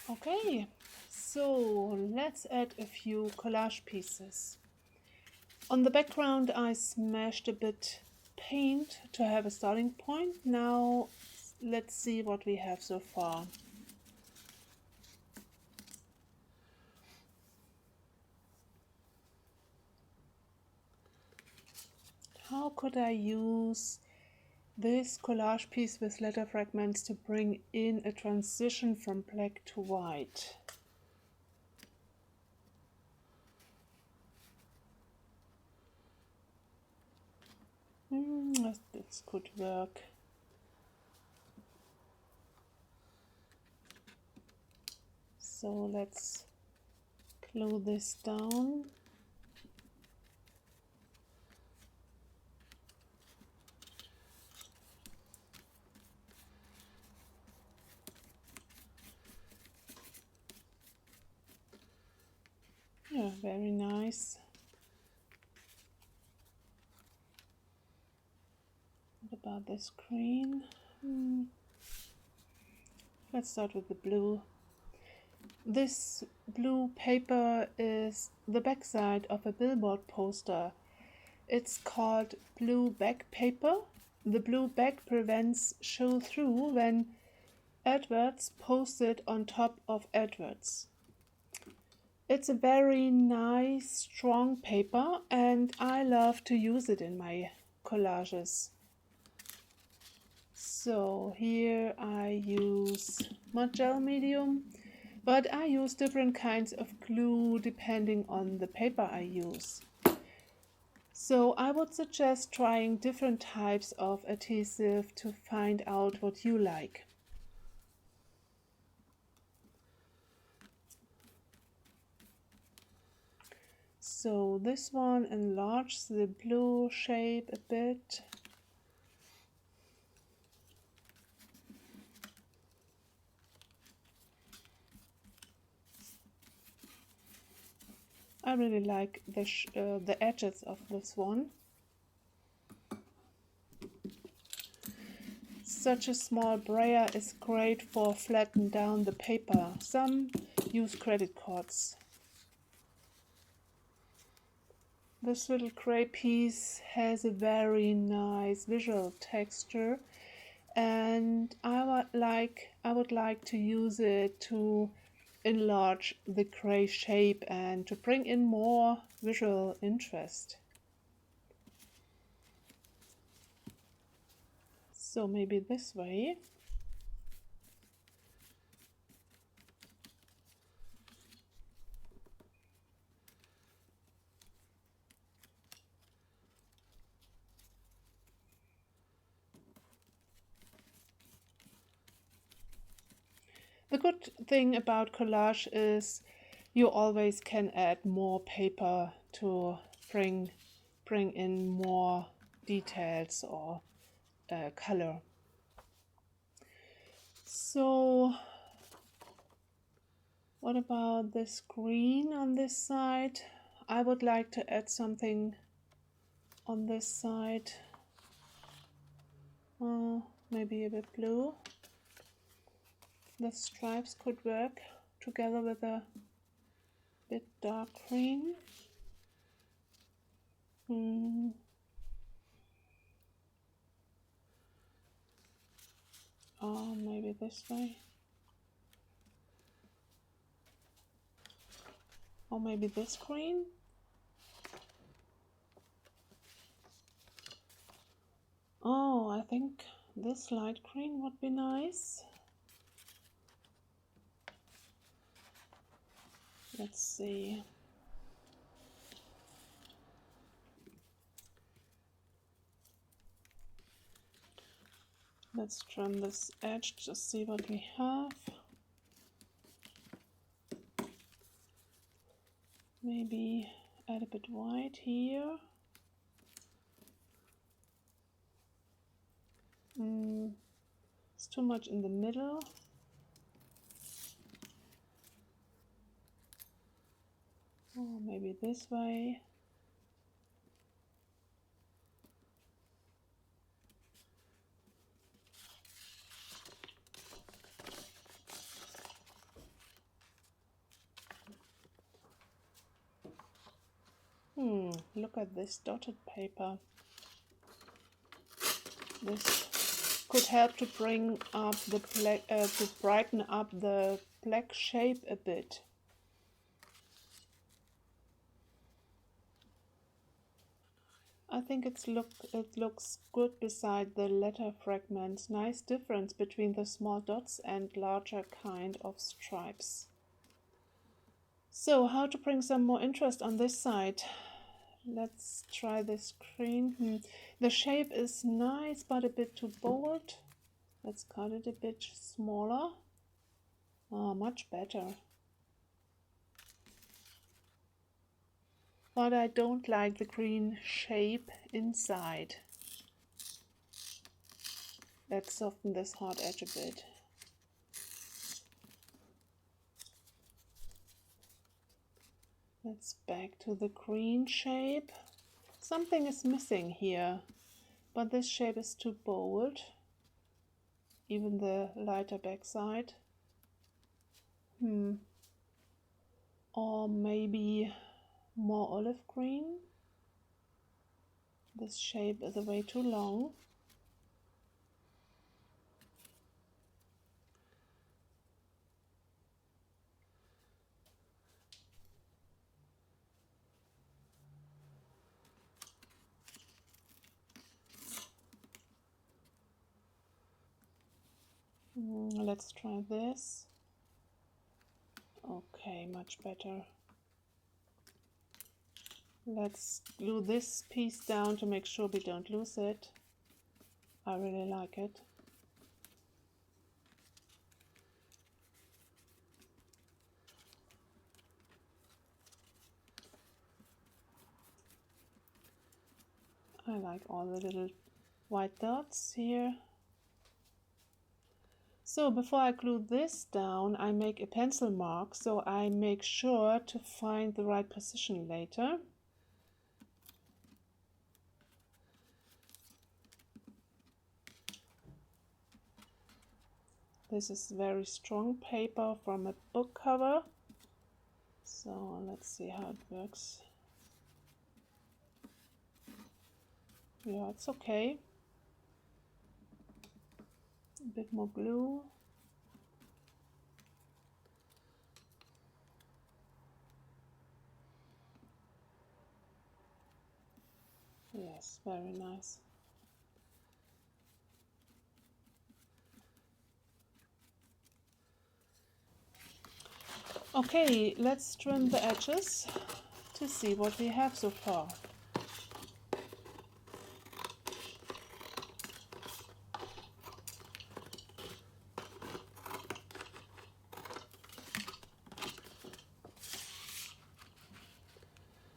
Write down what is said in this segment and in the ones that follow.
Okay, so let's add a few collage pieces. On the background I smashed a bit paint to have a starting point. Now let's see what we have so far. How could I use this collage piece with letter fragments to bring in a transition from black to white? This could work. So let's glue this down. Yeah, very nice. What about this green? Let's start with the blue. This blue paper is the backside of a billboard poster. It's called blue back paper. The blue back prevents show through when adverts posted on top of adverts. It's a very nice, strong paper, and I love to use it in my collages. So here I use mud gel medium, but I use different kinds of glue depending on the paper I use. So I would suggest trying different types of adhesive to find out what you like. So this one enlarges the blue shape a bit. I really like the edges of this one. Such a small brayer is great for flatten down the paper. Some use credit cards. This little gray piece has a very nice visual texture, and I would like to use it to enlarge the gray shape and to bring in more visual interest. So maybe this way. The good thing about collage is you always can add more paper to bring in more details or color. So what about this green on this side? I would like to add something on this side. Maybe a bit blue. The stripes could work together with a bit dark green. Oh, maybe this way. Or maybe this green. Oh, I think this light green would be nice. Let's see. Let's trim this edge to see what we have. Maybe add a bit white here. It's too much in the middle. Oh, maybe this way. look at this dotted paper. This could help to bring up the black, to brighten up the black shape a bit. I think it looks good beside the letter fragments. Nice difference between the small dots and larger kind of stripes. So how to bring some more interest on this side? Let's try this green. The shape is nice but a bit too bold. Let's cut it a bit smaller. Oh, much better. But I don't like the green shape inside. Let's soften this hard edge a bit. Let's back to the green shape. Something is missing here, but this shape is too bold. Even the lighter backside. Or maybe more olive green. This shape is way too long. Let's try this. Okay, much better. Let's glue this piece down to make sure we don't lose it. I really like it. I like all the little white dots here. So before I glue this down, I make a pencil mark so I make sure to find the right position later. This is very strong paper from a book cover. So let's see how it works. Yeah, it's okay. A bit more glue. Yes, very nice. Okay, let's trim the edges to see what we have so far.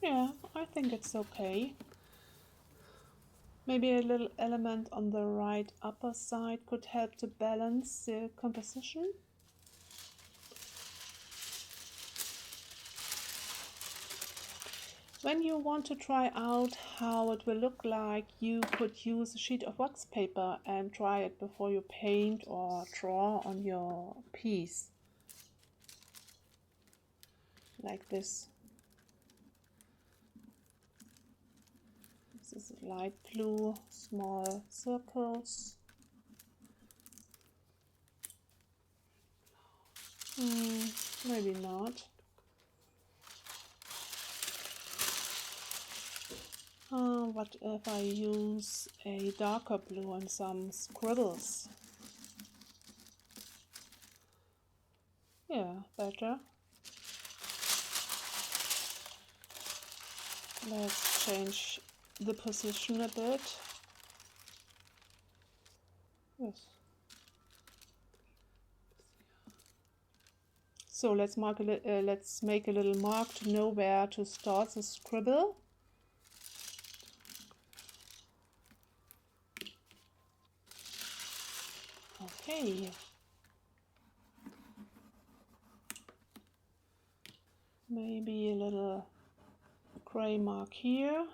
Yeah, I think it's okay. Maybe a little element on the right upper side could help to balance the composition. When you want to try out how it will look like, you could use a sheet of wax paper and try it before you paint or draw on your piece. Like this. This is light blue, small circles. Maybe not. What if I use a darker blue and some scribbles? Yeah, better. Let's change the position a bit. Yes. So let's make a little mark to know where to start the scribble. Okay. Maybe a little gray mark here.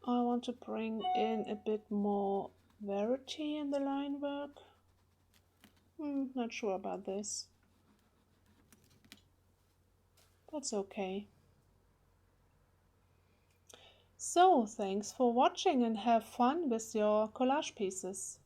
I want to bring in a bit more variety in the line work. Not sure about this. That's okay. So, thanks for watching and have fun with your collage pieces.